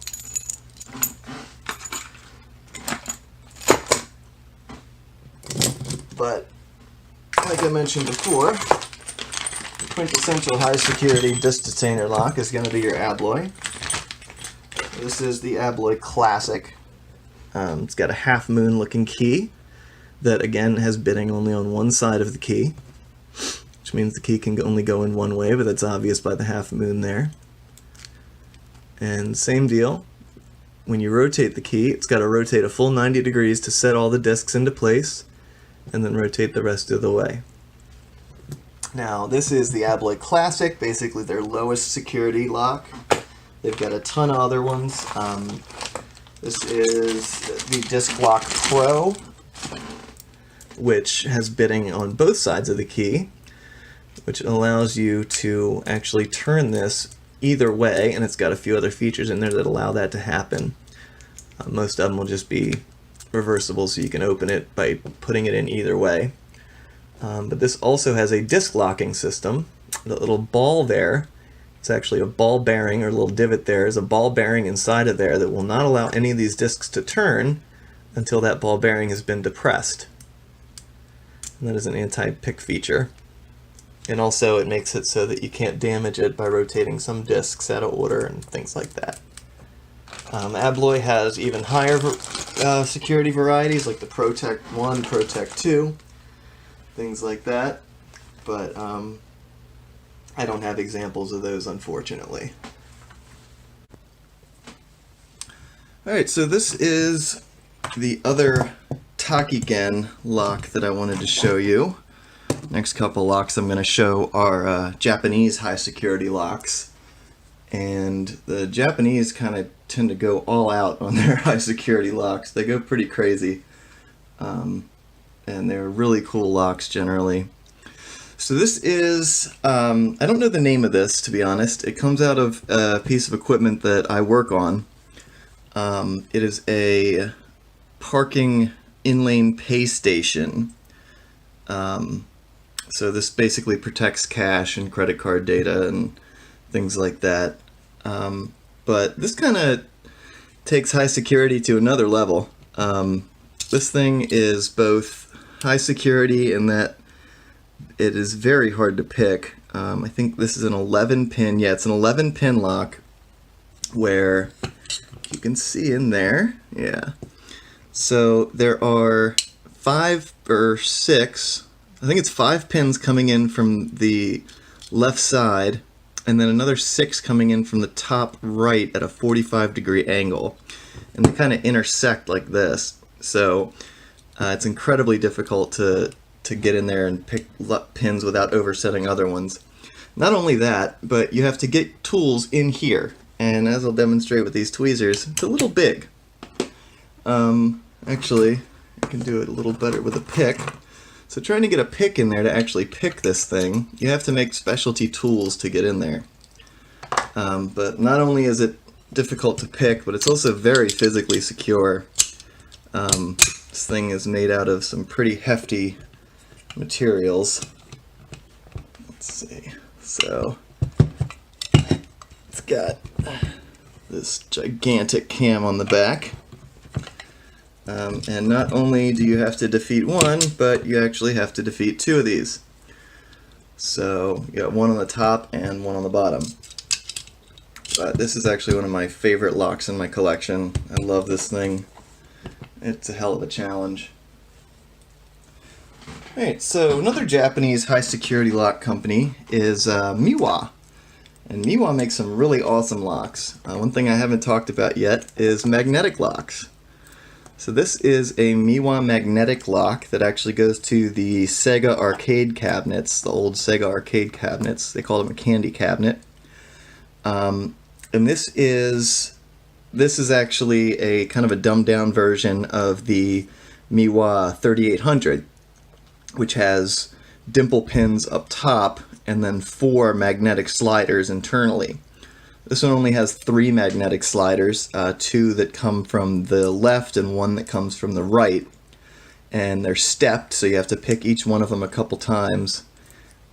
But, like I mentioned before, the quintessential high security disc detainer lock is going to be your Abloy. This is the Abloy Classic. It's got a half moon looking key that again has bitting only on one side of the key, which means the key can only go in one way, but that's obvious by the half moon there. And same deal, when you rotate the key, it's got to rotate a full 90 degrees to set all the discs into place, and then rotate the rest of the way. Now, this is the Abloy Classic, basically their lowest security lock. They've got a ton of other ones. This is the Disc Lock Pro, which has bitting on both sides of the key, which allows you to actually turn this either way, and it's got a few other features in there that allow that to happen. Most of them will just be reversible, so you can open it by putting it in either way. But this also has a disc locking system. The little ball there, it's actually a ball bearing, or a little divot there, is a ball bearing inside of there that will not allow any of these discs to turn until that ball bearing has been depressed. And that is an anti-pick feature. And also it makes it so that you can't damage it by rotating some discs out of order and things like that. Abloy has even higher security varieties like the Protect 1, Protect 2, things like that. But I don't have examples of those, unfortunately. Alright, so this is the other Takigen lock that I wanted to show you. Next couple locks I'm going to show are Japanese high security locks, and the Japanese kind of tend to go all out on their high security locks. They go pretty crazy, and they're really cool locks generally. So this is, I don't know the name of this, to be honest. It comes out of a piece of equipment that I work on. It is a parking in-lane pay station. So this basically protects cash and credit card data and things like that. But this kind of takes high security to another level. This thing is both high security in that it is very hard to pick. I think this is an 11 pin. Yeah, it's an 11 pin lock where you can see in there. Yeah. So there are 5 or 6, I think it's 5 pins coming in from the left side, and then another 6 coming in from the top right at a 45-degree angle. And they kind of intersect like this. So it's incredibly difficult to get in there and pick pins without oversetting other ones. Not only that, but you have to get tools in here. And as I'll demonstrate with these tweezers, it's a little big. Actually, I can do it a little better with a pick. So trying to get a pick in there to actually pick this thing, you have to make specialty tools to get in there. But not only is it difficult to pick, but it's also very physically secure. This thing is made out of some pretty hefty materials. Let's see. So it's got this gigantic cam on the back. And not only do you have to defeat one, but you actually have to defeat 2 of these. So you got one on the top and one on the bottom. But this is actually one of my favorite locks in my collection. I love this thing. It's a hell of a challenge. Alright, so another Japanese high security lock company is Miwa. And Miwa makes some really awesome locks. One thing I haven't talked about yet is magnetic locks. So this is a Miwa magnetic lock that actually goes to the Sega arcade cabinets, the old Sega arcade cabinets. They call them a candy cabinet. And this is actually a kind of a dumbed down version of the Miwa 3800, which has dimple pins up top and then 4 magnetic sliders internally. This one only has 3 magnetic sliders, 2 that come from the left and 1 that comes from the right. And they're stepped, so you have to pick each one of them a couple times.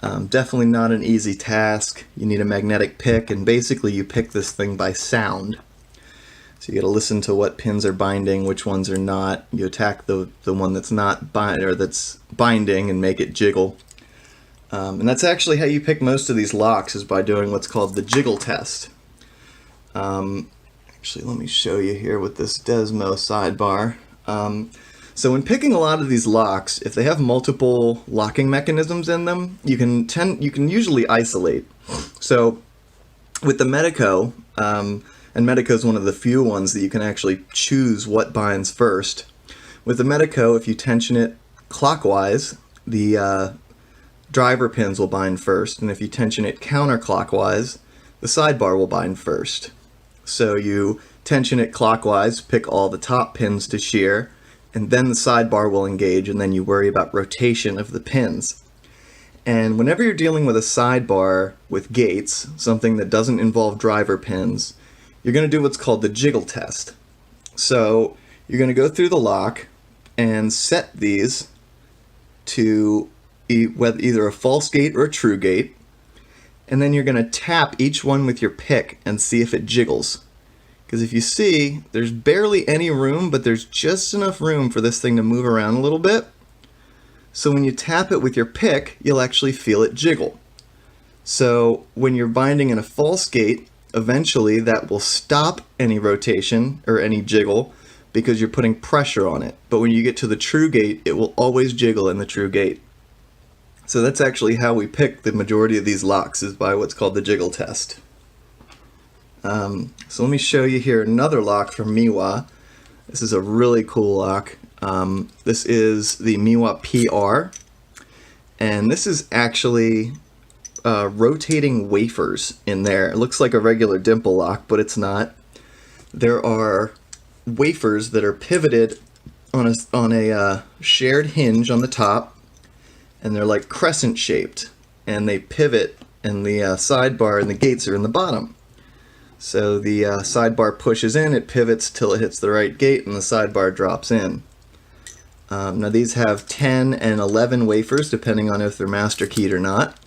Definitely not an easy task. You need a magnetic pick, and basically you pick this thing by sound. So you gotta listen to what pins are binding, which ones are not. You attack the one that's not that's binding and make it jiggle. And that's actually how you pick most of these locks, is by doing what's called the Jiggle Test. Actually, let me show you here with this Desmo sidebar. So when picking a lot of these locks, if they have multiple locking mechanisms in them, you can usually isolate. So with the Medeco, and Medeco is one of the few ones that you can actually choose what binds first. With the Medeco, if you tension it clockwise, the driver pins will bind first, and if you tension it counterclockwise, the sidebar will bind first. So you tension it clockwise, pick all the top pins to shear, and then the sidebar will engage, and then you worry about rotation of the pins. And whenever you're dealing with a sidebar with gates, something that doesn't involve driver pins, you're going to do what's called the Jiggle Test. So you're going to go through the lock and set these to either a false gate or a true gate, and then you're going to tap each one with your pick and see if it jiggles. Because if you see, there's barely any room, but there's just enough room for this thing to move around a little bit. So when you tap it with your pick, you'll actually feel it jiggle. So when you're binding in a false gate, eventually that will stop any rotation or any jiggle because you're putting pressure on it. But when you get to the true gate, it will always jiggle in the true gate. So that's actually how we pick the majority of these locks, is by what's called the Jiggle Test. So let me show you here another lock from Miwa. This is a really cool lock. This is the Miwa PR, and this is actually rotating wafers in there. It looks like a regular Dimple lock, but it's not. There are wafers that are pivoted on a shared hinge on the top, and they're like crescent shaped, and they pivot, and the sidebar and the gates are in the bottom. So the sidebar pushes in, it pivots till it hits the right gate, and the sidebar drops in. Now these have 10 and 11 wafers, depending on if they're master keyed or not.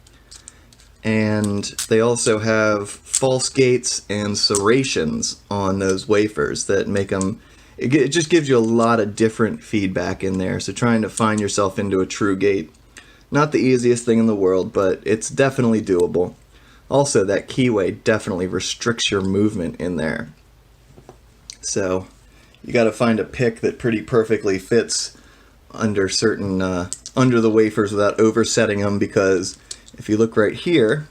And they also have false gates and serrations on those wafers that make them, it just gives you a lot of different feedback in there. So trying to find yourself into a true gate, not the easiest thing in the world, but it's definitely doable. Also, that keyway definitely restricts your movement in there. So you got to find a pick that pretty perfectly fits under certain under the wafers without oversetting them, because if you look right here,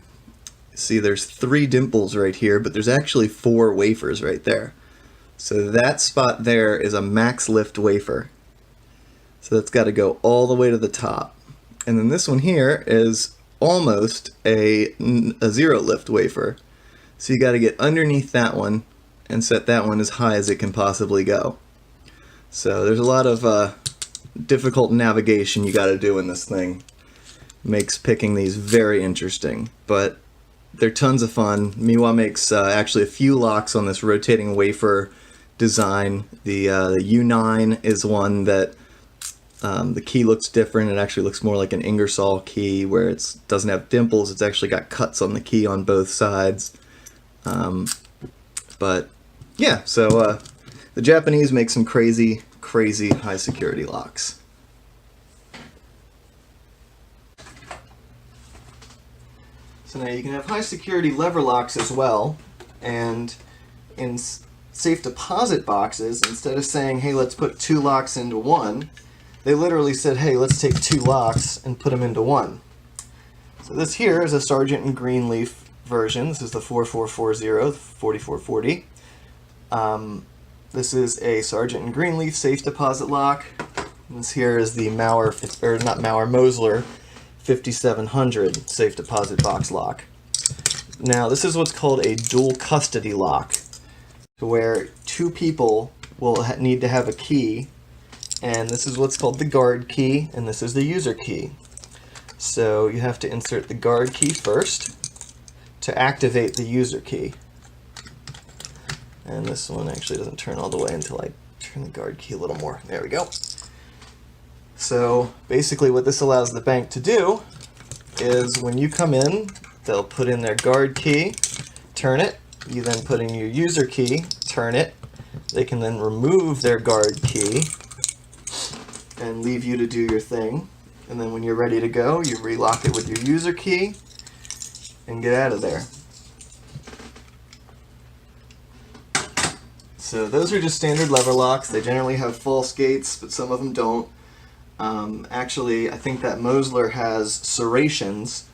see there's 3 dimples right here, but there's actually 4 wafers right there. So that spot there is a max lift wafer. So that's got to go all the way to the top. And then this one here is almost a 0 lift wafer. So you got to get underneath that one and set that one as high as it can possibly go. So there's a lot of difficult navigation you got to do in this thing. Makes picking these very interesting, but they're tons of fun. Miwa makes actually a few locks on this rotating wafer design. The U9 is one that the key looks different. It actually looks more like an Ingersoll key, where it doesn't have dimples. It's actually got cuts on the key on both sides. But yeah, so the Japanese make some crazy, crazy high security locks. So now you can have high security lever locks as well, and in safe deposit boxes, instead of saying, hey, let's put 2 locks into one, they literally said, hey, let's take 2 locks and put them into one. So this here is a Sargent and Greenleaf version. This is the 4440, 4440. This is a Sargent and Greenleaf safe deposit lock. And this here is the Mosler 5700 safe deposit box lock. Now this is what's called a dual custody lock, where 2 people will need to have a key, and this is what's called the guard key, and this is the user key. So you have to insert the guard key first to activate the user key. And this one actually doesn't turn all the way until I turn the guard key a little more. There we go. So basically what this allows the bank to do is when you come in, they'll put in their guard key, turn it, you then put in your user key, turn it, they can then remove their guard key and leave you to do your thing. And then when you're ready to go, you relock it with your user key and get out of there. So those are just standard lever locks. They generally have false gates, but some of them don't. Actually, I think that Mosler has serrations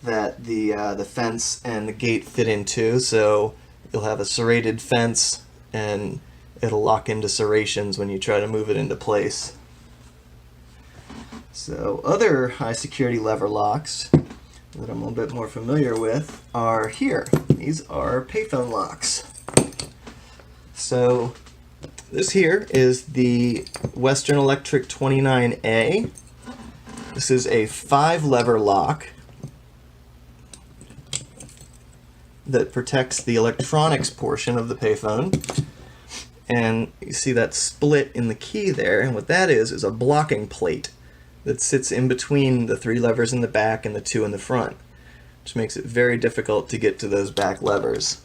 that the fence and the gate fit into, so you'll have a serrated fence and it'll lock into serrations when you try to move it into place. So other high security lever locks that I'm a little bit more familiar with are here. These are payphone locks. So this here is the Western Electric 29A. This is a 5-lever lock that protects the electronics portion of the payphone. And you see that split in the key there, and what that is a blocking plate that sits in between the 3 levers in the back and the 2 in the front, which makes it very difficult to get to those back levers.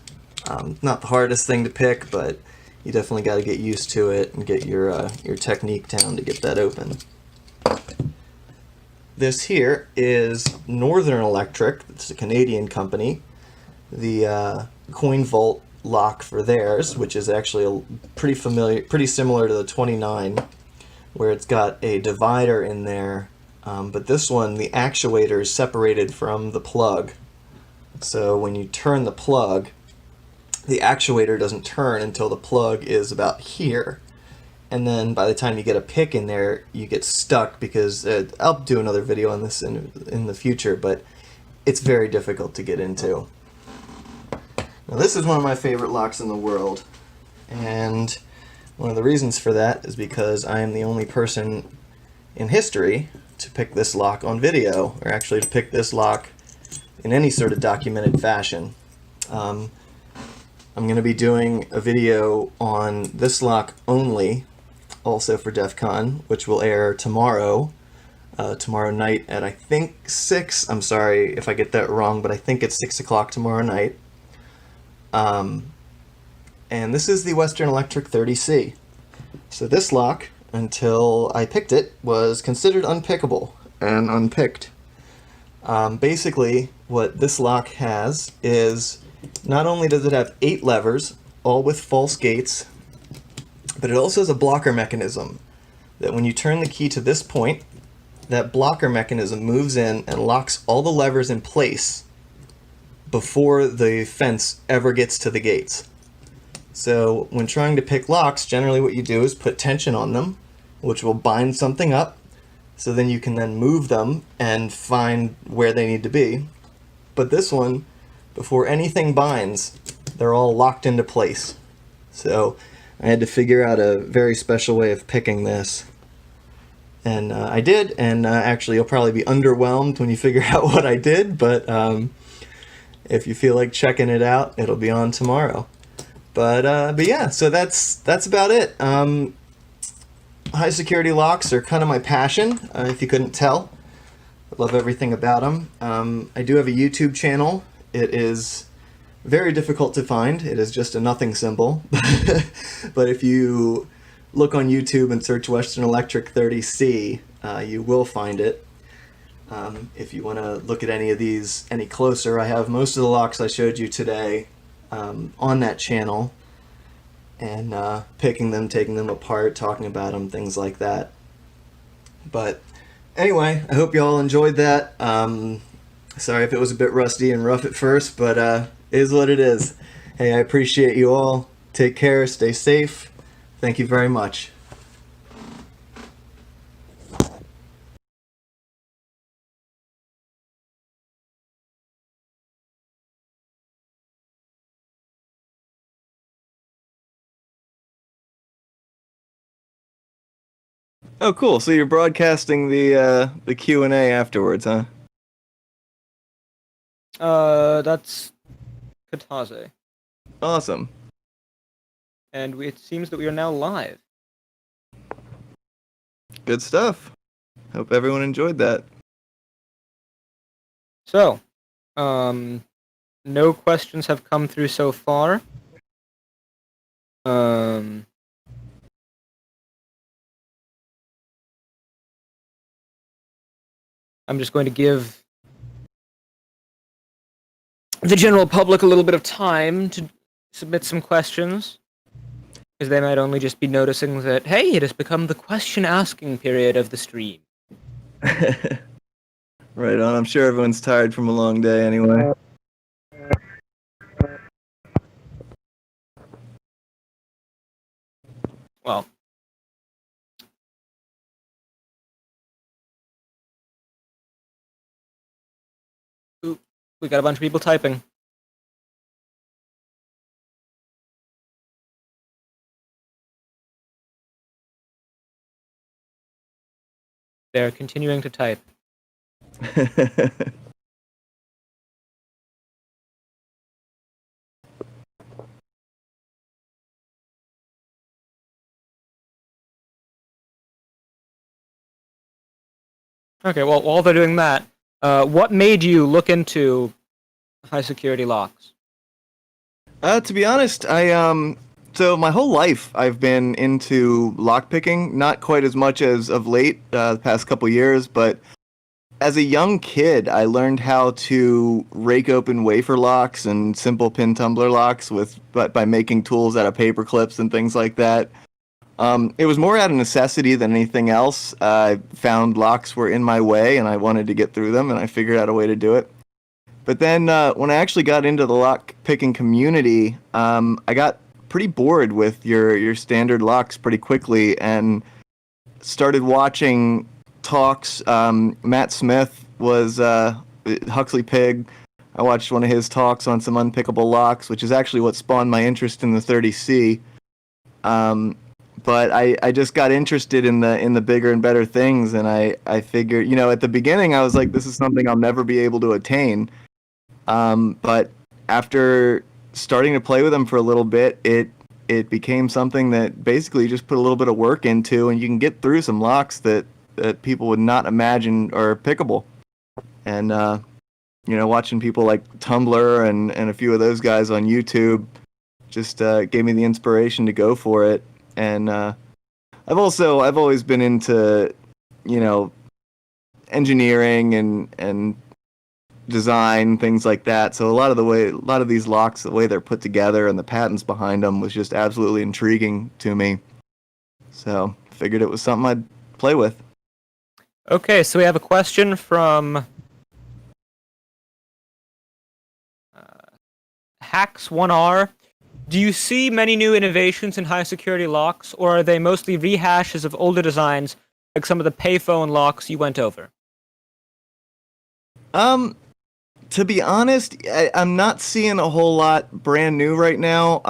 Not the hardest thing to pick, but you definitely got to get used to it and get your technique down to get that open. This here is Northern Electric. It's a Canadian company. The coin vault lock for theirs, which is actually pretty similar to the 29, where it's got a divider in there, but this one, the actuator is separated from the plug. So when you turn the plug, the actuator doesn't turn until the plug is about here. And then by the time you get a pick in there, you get stuck because I'll do another video on this in the future, but it's very difficult to get into. Now this is one of my favorite locks in the world, and one of the reasons for that is because I am the only person in history to pick this lock on video, or actually to pick this lock in any sort of documented fashion. I'm going to be doing a video on this lock only, also for DEF CON, which will air tomorrow night at I think 6. I'm sorry if I get that wrong, but I think it's 6 o'clock tomorrow night. And this is the Western Electric 30C. So this lock, until I picked it, was considered unpickable and unpicked. Basically, what this lock has is, not only does it have 8 levers, all with false gates, but it also has a blocker mechanism that when you turn the key to this point, that blocker mechanism moves in and locks all the levers in place before the fence ever gets to the gates. So when trying to pick locks, generally what you do is put tension on them, which will bind something up, so then you can then move them and find where they need to be. But this one, before anything binds, they're all locked into place. So I had to figure out a very special way of picking this. And I did, and actually you'll probably be underwhelmed when you figure out what I did, but if you feel like checking it out, it'll be on tomorrow. But yeah, so that's about it. High security locks are kind of my passion, if you couldn't tell. I love everything about them. I do have a YouTube channel. It is very difficult to find. It is just a nothing symbol. But if you look on YouTube and search Western Electric 30C, you will find it. If you want to look at any of these any closer, I have most of the locks I showed you today on that channel, and picking them, taking them apart, talking about them, things like that. But anyway, I hope you all enjoyed that. Sorry if it was a bit rusty and rough at first, but it is what it is. Hey, I appreciate you all. Take care, stay safe. Thank you very much. Oh, cool. So you're broadcasting the Q&A afterwards, huh? That's Kataze. Awesome. And it seems that we are now live. Good stuff. Hope everyone enjoyed that. So, no questions have come through so far. I'm just going to give the general public a little bit of time to submit some questions. Because they might only just be noticing that, hey, it has become the question-asking period of the stream. Right on. I'm sure everyone's tired from a long day anyway. Well, ooh, we got a bunch of people typing. They're continuing to type. Okay, well, while they're doing that, what made you look into high security locks? To be honest, so my whole life I've been into lockpicking, not quite as much as of late, the past couple years, but as a young kid, I learned how to rake open wafer locks and simple pin tumbler locks by making tools out of paper clips and things like that. It was more out of necessity than anything else. I found locks were in my way, and I wanted to get through them, and I figured out a way to do it. But then when I actually got into the lock picking community, I got pretty bored with your standard locks pretty quickly, and started watching talks. Matt Smith was Huxley Pig. I watched one of his talks on some unpickable locks, which is actually what spawned my interest in the 30C. But I just got interested in the bigger and better things, and I figured, at the beginning I was like, this is something I'll never be able to attain. But after starting to play with them for a little bit, it became something that basically you just put a little bit of work into, and you can get through some locks that people would not imagine are pickable. And watching people like Tumblr and a few of those guys on YouTube just gave me the inspiration to go for it. And I've always been into engineering and design, things like that. So a lot of these locks, the way they're put together and the patents behind them was just absolutely intriguing to me. So figured it was something I'd play with. Okay, so we have a question from Hacks1R. Do you see many new innovations in high security locks, or are they mostly rehashes of older designs, like some of the payphone locks you went over? To be honest, I'm not seeing a whole lot brand new right now.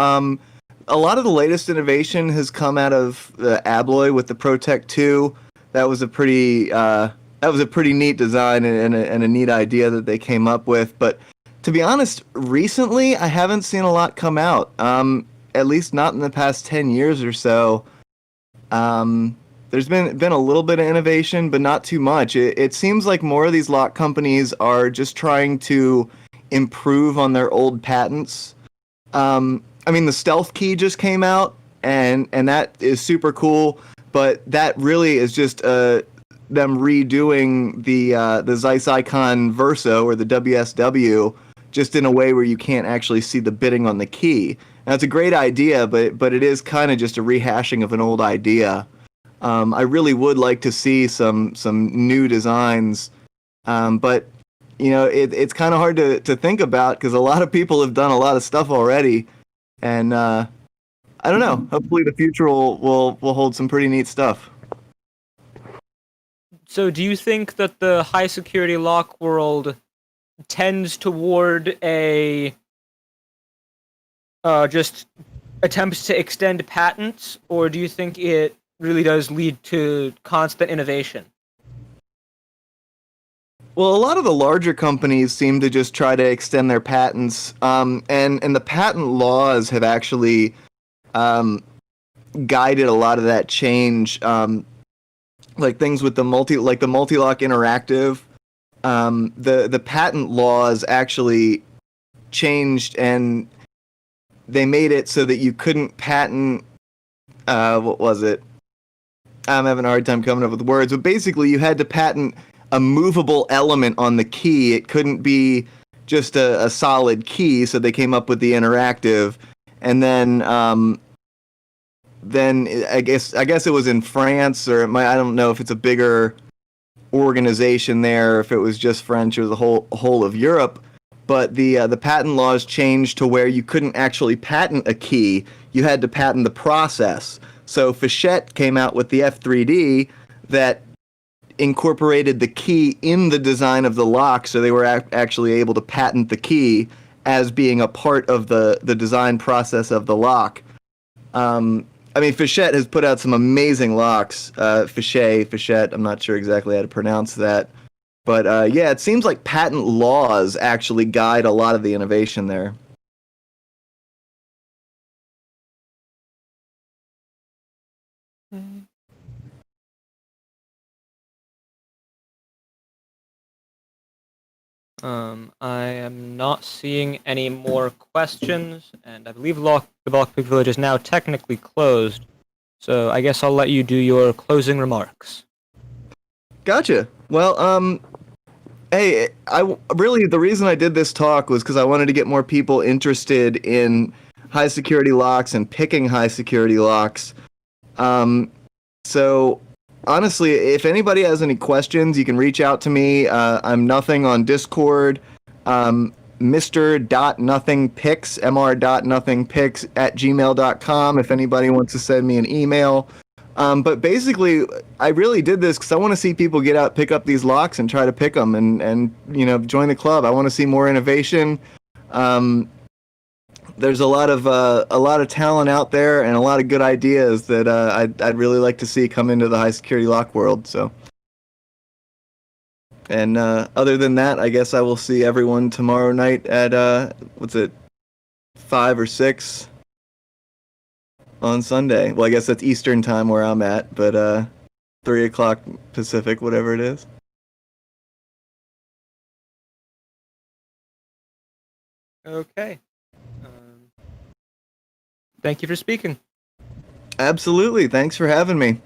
A lot of the latest innovation has come out of the Abloy with the Protect 2. That was a pretty neat design and a neat idea that they came up with. But to be honest, recently I haven't seen a lot come out. At least not in the past 10 years or so. There's been a little bit of innovation, but not too much. It seems like more of these lock companies are just trying to improve on their old patents. The stealth key just came out, and that is super cool. But that really is just them redoing the Zeiss Icon Verso or the WSW just in a way where you can't actually see the bitting on the key. Now, it's a great idea, but it is kind of just a rehashing of an old idea. I really would like to see some new designs, but it's kind of hard to think about because a lot of people have done a lot of stuff already, and I don't know. Hopefully, the future will hold some pretty neat stuff. So, do you think that the high security lock world tends toward a just attempts to extend patents, or do you think it really does lead to constant innovation? Well, a lot of the larger companies seem to just try to extend their patents, and the patent laws have actually guided a lot of that change. Like things with the multi-lock interactive, the patent laws actually changed, and they made it so that you couldn't patent. What was it? I'm having a hard time coming up with words, but basically you had to patent a movable element on the key. It couldn't be just a solid key, so they came up with the interactive. And then then I guess it was in France, or I don't know if it's a bigger organization there, if it was just French or the whole of Europe. But the patent laws changed to where you couldn't actually patent a key; you had to patent the process. So Fichette came out with the F3D that incorporated the key in the design of the lock, so they were actually able to patent the key as being a part of the design process of the lock. I mean, Fichette has put out some amazing locks. Fichette, I'm not sure exactly how to pronounce that. But yeah, it seems like patent laws actually guide a lot of the innovation there. I am not seeing any more questions, and I believe the Lock Pick Village is now technically closed. So I guess I'll let you do your closing remarks. Gotcha. Well, hey, the reason I did this talk was because I wanted to get more people interested in high security locks and picking high security locks. So honestly, if anybody has any questions, you can reach out to me. I'm nothing on Discord. Mr.nothingpicks, mr.nothingpicks@gmail.com if anybody wants to send me an email. But basically, I really did this because I want to see people get out, pick up these locks, and try to pick them, and join the club. I want to see more innovation. There's a lot of talent out there and a lot of good ideas that I'd really like to see come into the high security lock world. So, and other than that, I guess I will see everyone tomorrow night at 5 or 6 on Sunday. Well, I guess that's Eastern time where I'm at, but 3 o'clock Pacific, whatever it is. Okay. Thank you for speaking. Absolutely. Thanks for having me.